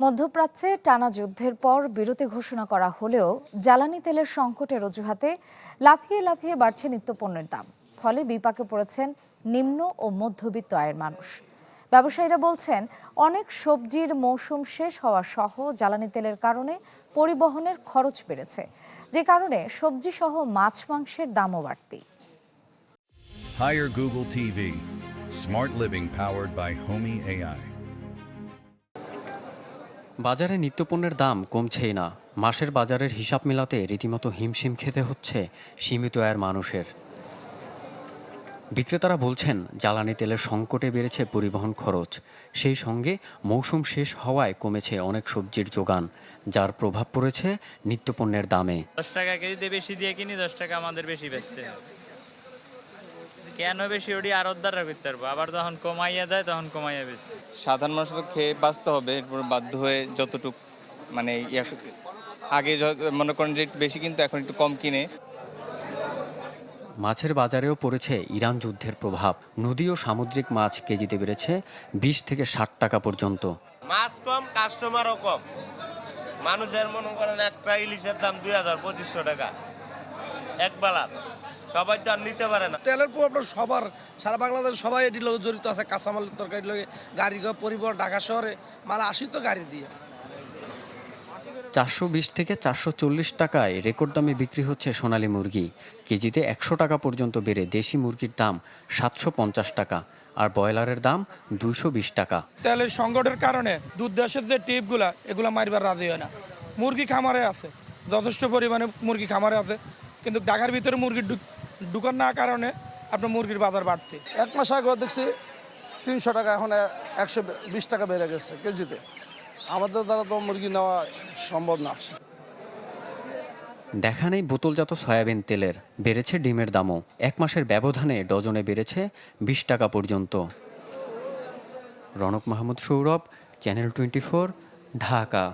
মধ্যপ্রাচ্যে টানা যুদ্ধের পর বিরতি ঘোষণা করা হলেও জ্বালানি তেলের সংকটের অজুহাতে লাফিয়ে লাফিয়ে বাড়ছে নিত্যপণ্যের দাম। ফলে বিপাকে পড়েছেন নিম্ন ও মধ্যবিত্ত আয়ের মানুষ। ব্যবসায়ীরা বলছেন, অনেক সবজির মৌসুম শেষ হওয়া সহ জ্বালানি তেলের কারণে পরিবহনের খরচ বেড়েছে, যে কারণে সবজি সহ মাছ মাংসের দামও বাড়তি। Hire Google TV. Smart living powered by Homey AI. বাজারে নিত্যপণ্যের দাম কমছেই না। মাসের বাজারের হিসাব মেলাতে রীতিমতো হিমশিম খেতে হচ্ছে সীমিত আয়ের মানুষের। বিক্রেতারা বলছেন, জ্বালানি তেলের সংকটে বেড়েছে পরিবহন খরচ, সেই সঙ্গে মৌসুম শেষ হওয়ায় কমেছে অনেক সবজির যোগান, যার প্রভাব পড়েছে নিত্যপণ্যের দামে। 10 টাকা কেজিতে বেশি দিয়ে কিনি, 10 টাকা আমাদের বেশি বেচতে হয়। কেন বেশি ওটি আড়তদাররা করতে পারবো, আবার যখন কমাইয়া দেয় তখন কমাইয়া বেশি। সাধারণ মানুষ তো খেয়ে বাঁচতে হবে, এরপর বাধ্য হয়ে যতটুক মানে আগে মনে করেন যে একটু বেশি কিন্তু এখন একটু কম কিনে। মাছের বাজারেও পড়েছে ইরান যুদ্ধের প্রভাব। নদী ও সামুদ্রিক মাছ কেজিতে বেড়েছে 20 থেকে 60 টাকা পর্যন্ত। মাছ কম, কাস্টমারও কম। মানুষের মনে করেন একটা ইলিশের দাম 2000-2500 টাকা একবেলা, সবাই তো আর নিতে পারে না। তেলের প্রভাবটা সবার, সারা বাংলাদেশ সবাই এটি লোক জড়িত আছে। কাঁচামালের তরকারি লোকে গাড়ি পরিবহন, ঢাকা শহরে মাল আসি তো গাড়ি দিয়ে। 420 থেকে 440 টাকায় রেকর্ড দামে বিক্রি হচ্ছে সোনালী মুরগি। কেজিতে 100 টাকা পর্যন্ত বেড়ে দেশি মুরগির দাম 750 টাকা, আর ব্রয়লারের দাম 220 টাকা। তেলের সংকটের কারণে দুধ দেশের যে টিপগুলা, এগুলা মারবার রাজি হয় না। মুরগি খামারে আছে, যথেষ্ট পরিমাণে মুরগি খামারে আছে, কিন্তু ঢাকার ভিতরে মুরগি ঢুকার না কারণে আপনার মুরগির বাজার বাড়তে। 1 মাস আগে দেখছি 300 টাকা, এখন 120 টাকা বেড়ে গেছে কেজিতে। আমাদের দ্বারা তো মুরগি নেওয়া সম্ভব না। দেখা নেই বোতলজাত সয়াবিন তেলের, বেড়েছে ডিমের দামও। 1 মাসের ব্যবধানে ডজনে বেড়েছে 20 টাকা পর্যন্ত। রনক মাহমুদ সৌরভ, চ্যানেল 24, ঢাকা।